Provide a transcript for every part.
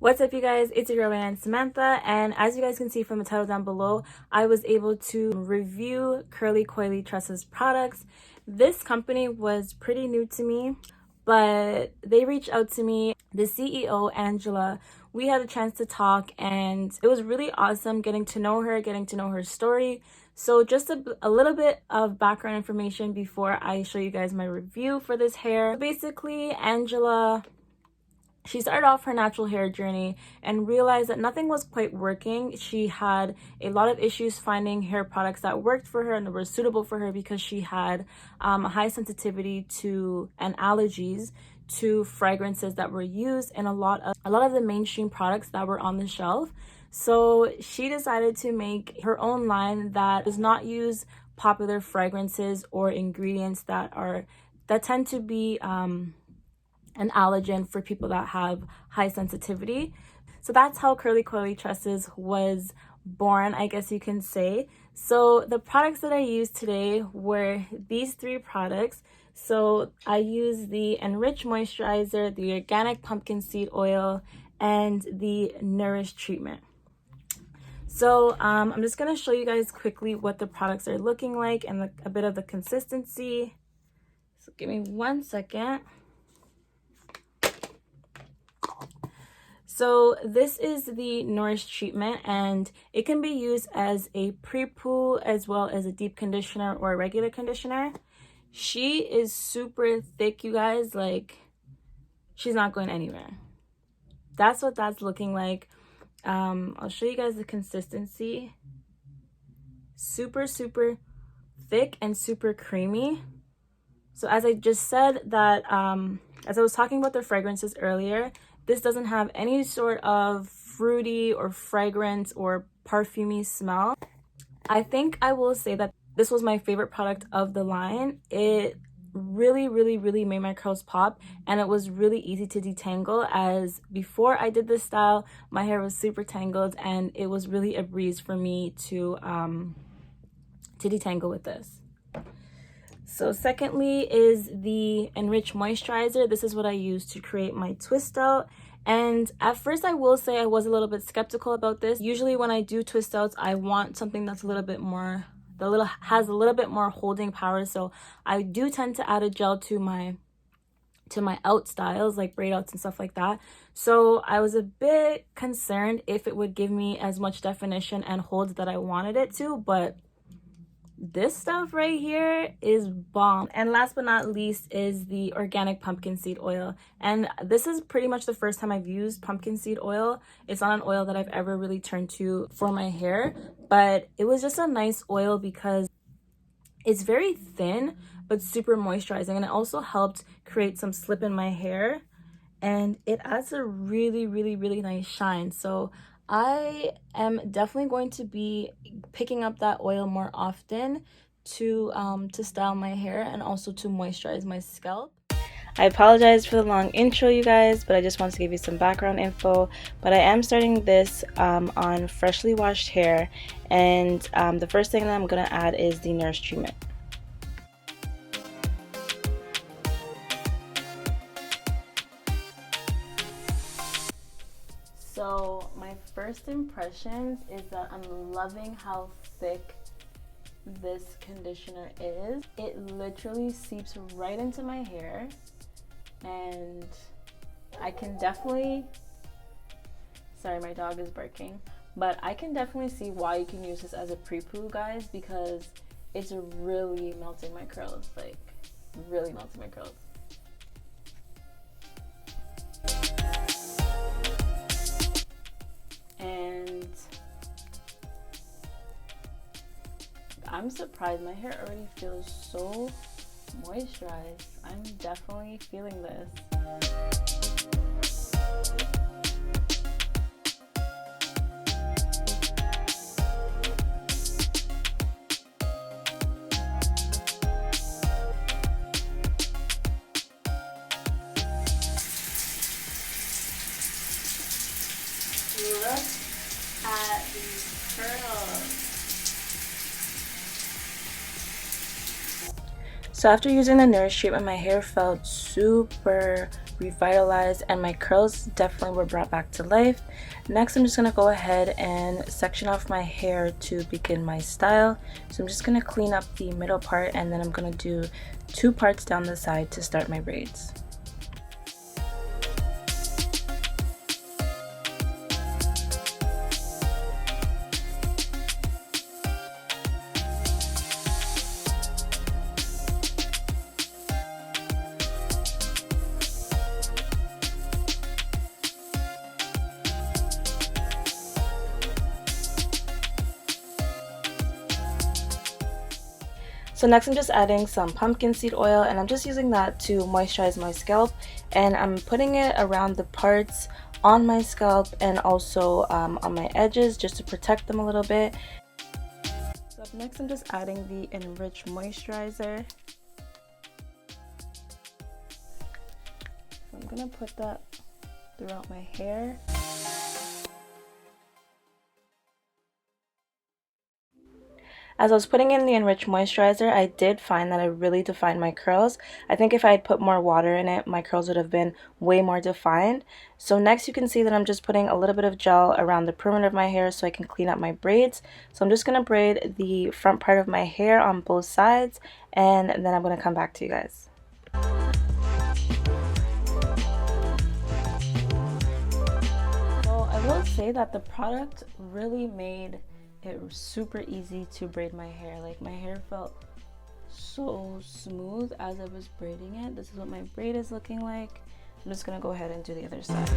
What's up, you guys? It's your girl and Samantha, and as you guys can see from the title down below, I was able to review Curly Coily Tresses products. This company was pretty new to me, but they reached out to me. The CEO, Angela, we had a chance to talk, and it was really awesome getting to know her story. So just a little bit of background information before I show you guys my review for this hair. Basically, Angela, she started off her natural hair journey and realized that nothing was quite working. She had a lot of issues finding hair products that worked for her and that were suitable for her because she had a high sensitivity to and allergies to fragrances that were used in a lot of the mainstream products that were on the shelf. So she decided to make her own line that does not use popular fragrances or ingredients that tend to be an allergen for people that have high sensitivity. So that's how Curly Coily Tresses was born, I guess you can say. So the products that I used today were these three products. So I used the Enriched Moisturizer, the Organic Pumpkin Seed Oil, and the Nourish Treatment. So I'm just going to show you guys quickly what the products are looking like and a bit of the consistency. So give me 1 second. So this is the Nourish Treatment, and it can be used as a pre-poo as well as a deep conditioner or a regular conditioner. She is super thick, you guys. Like, she's not going anywhere. That's what that's looking like. I'll show you guys the consistency. Super thick and super creamy. So as I just said that, as I was talking about the fragrances earlier, this doesn't have any sort of fruity or fragrance or perfumey smell. I think I will say that this was my favorite product of the line. It really made my curls pop, and it was really easy to detangle, as before I did this style, my hair was super tangled, and it was really a breeze for me to detangle with this. So secondly is the Enriched Moisturizer. This is what I use to create my twist out. And at first, I will say I was a little bit skeptical about this. Usually when I do twist outs, I want something that's a little bit more, has a little bit more holding power. So I do tend to add a gel to my out styles, like braid outs and stuff like that. So I was a bit concerned if it would give me as much definition and hold that I wanted it to, but this stuff right here is bomb. And last but not least is the Organic Pumpkin Seed Oil. And this is pretty much the first time I've used pumpkin seed oil. It's not an oil that I've ever really turned to for my hair, but it was just a nice oil because it's very thin but super moisturizing, and it also helped create some slip in my hair, and it adds a really nice shine. So I am definitely going to be picking up that oil more often to style my hair and also to moisturize my scalp. I apologize for the long intro, you guys, but I just wanted to give you some background info. But I am starting this on freshly washed hair, and the first thing that I'm going to add is the Nourish Treatment. So my first impressions is that I'm loving how thick this conditioner is. It literally seeps right into my hair, and I can definitely, sorry, my dog is barking, but I can definitely see why you can use this as a pre-poo, guys, because it's really melting my curls, like really melting my curls. And I'm surprised, my hair already feels so moisturized. I'm definitely feeling this. Look at these curls. So after using the Nourish treatment, my hair felt super revitalized and my curls definitely were brought back to life. Next, I'm just going to go ahead and section off my hair to begin my style. So I'm just going to clean up the middle part and then I'm going to do 2 parts down the side to start my braids. So next I'm just adding some pumpkin seed oil and I'm just using that to moisturize my scalp, and I'm putting it around the parts on my scalp and also on my edges just to protect them a little bit. So up next I'm just adding the Enriched Moisturizer. So I'm going to put that throughout my hair. As I was putting in the Enriched Moisturizer, I did find that it really defined my curls. I think if I had put more water in it, my curls would have been way more defined. So next you can see that I'm just putting a little bit of gel around the perimeter of my hair so I can clean up my braids. So I'm just going to braid the front part of my hair on both sides, and then I'm going to come back to you guys. So I will say that the product really made it was super easy to braid my hair. Like, my hair felt so smooth as I was braiding it. This is what my braid is looking like. I'm just gonna go ahead and do the other side.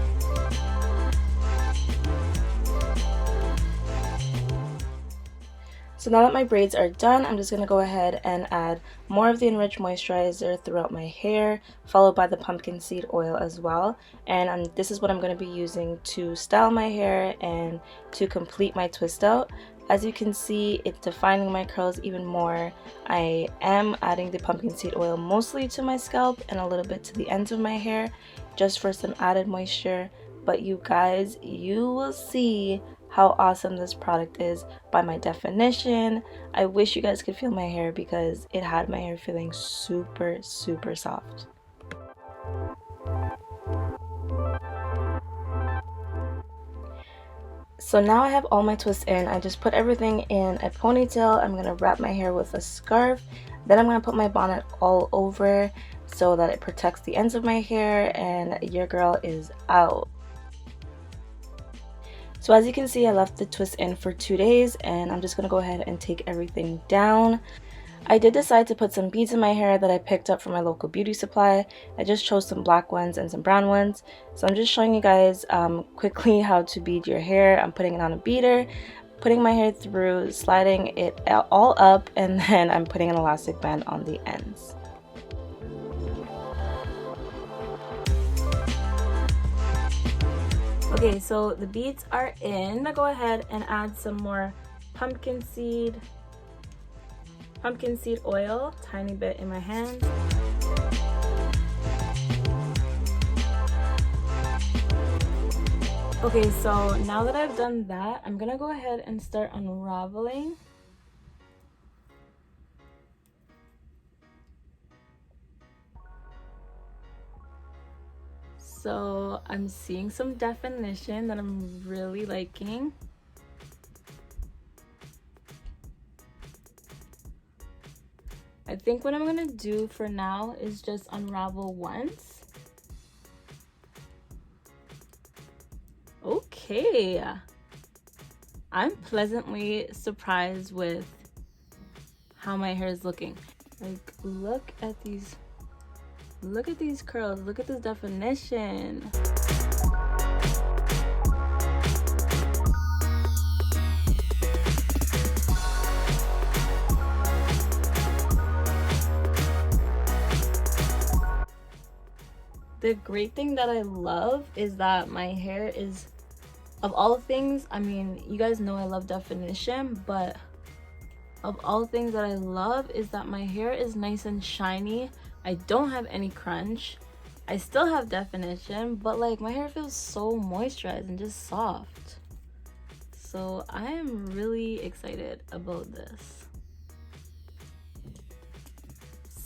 So now that my braids are done, I'm just going to go ahead and add more of the Enriched Moisturizer throughout my hair, followed by the pumpkin seed oil as well. And this is what I'm going to be using to style my hair and to complete my twist out. As you can see, it's defining my curls even more. I am adding the pumpkin seed oil mostly to my scalp and a little bit to the ends of my hair, just for some added moisture. But you guys, you will see how awesome this product is by my definition. I wish you guys could feel my hair because it had my hair feeling super, super soft. So now I have all my twists in. I just put everything in a ponytail. I'm gonna wrap my hair with a scarf. Then I'm gonna put my bonnet all over so that it protects the ends of my hair, and your girl is out. So as you can see, I left the twist in for 2 days, and I'm just going to go ahead and take everything down. I did decide to put some beads in my hair that I picked up from my local beauty supply. I just chose some black ones and some brown ones. So I'm just showing you guys quickly how to bead your hair. I'm putting it on a beader, putting my hair through, sliding it all up, and then I'm putting an elastic band on the ends. Okay, so the beads are in. I'll go ahead and add some more pumpkin seed oil, tiny bit in my hand. Okay, so now that I've done that, I'm gonna go ahead and start unraveling. So I'm seeing some definition that I'm really liking. I think what I'm gonna do for now is just unravel once. Okay, I'm pleasantly surprised with how my hair is looking. Like, look at these curls, look at this definition. The great thing that I love is that my hair is, of all things, I mean, you guys know I love definition, but of all things that I love is that my hair is nice and shiny. I don't have any crunch. I still have definition, but like, my hair feels so moisturized and just soft. So I am really excited about this.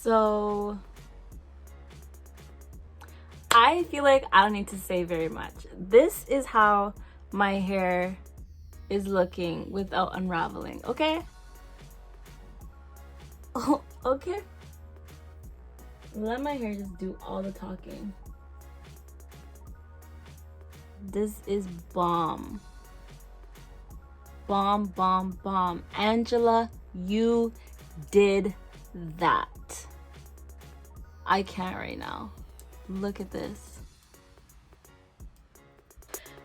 So I feel like I don't need to say very much. This is how my hair is looking without unraveling, okay? Oh, okay. Let my hair just do all the talking. This is bomb. Bomb, bomb, bomb. Angela, you did that. I can't right now. Look at this.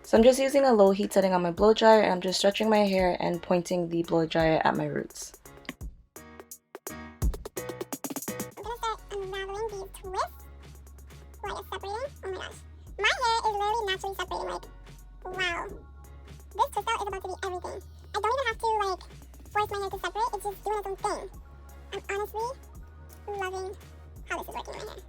So I'm just using a low heat setting on my blow dryer, and I'm just stretching my hair and pointing the blow dryer at my roots. I'm gonna start unraveling these twists while it's separating. Oh my gosh. My hair is literally naturally separating. Like, wow. This twist out is about to be everything. I don't even have to like force my hair to separate. It's just doing its own thing. I'm honestly loving how this is working in my hair.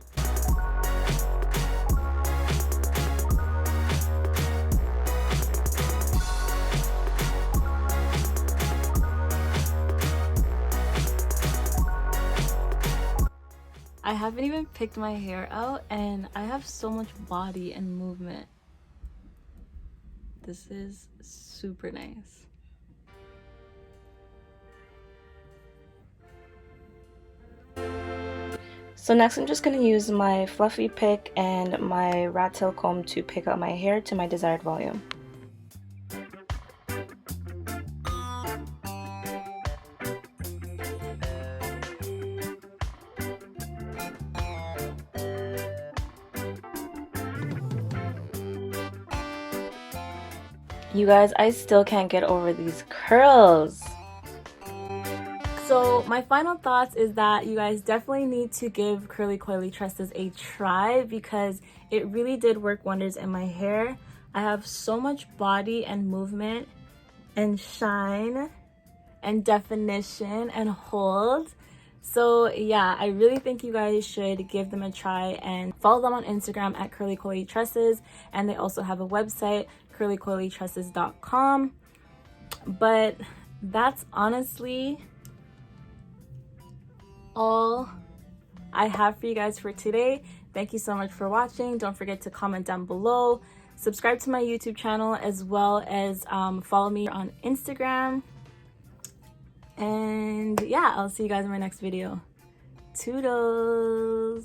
I haven't even picked my hair out, and I have so much body and movement. This is super nice. So next I'm just going to use my fluffy pick and my rat tail comb to pick out my hair to my desired volume. You guys, I still can't get over these curls. So my final thoughts is that you guys definitely need to give curly coily tresses a try, because it really did work wonders in my hair. I have so much body and movement and shine and definition and hold. So yeah, I really think you guys should give them a try and follow them on Instagram at curly coily tresses, and they also have a website, curlycoilytresses.com. But that's honestly all I have for you guys for today. Thank you so much for watching. Don't forget to comment down below, subscribe to my YouTube channel, as well as follow me on Instagram. And yeah, I'll see you guys in my next video. Toodles!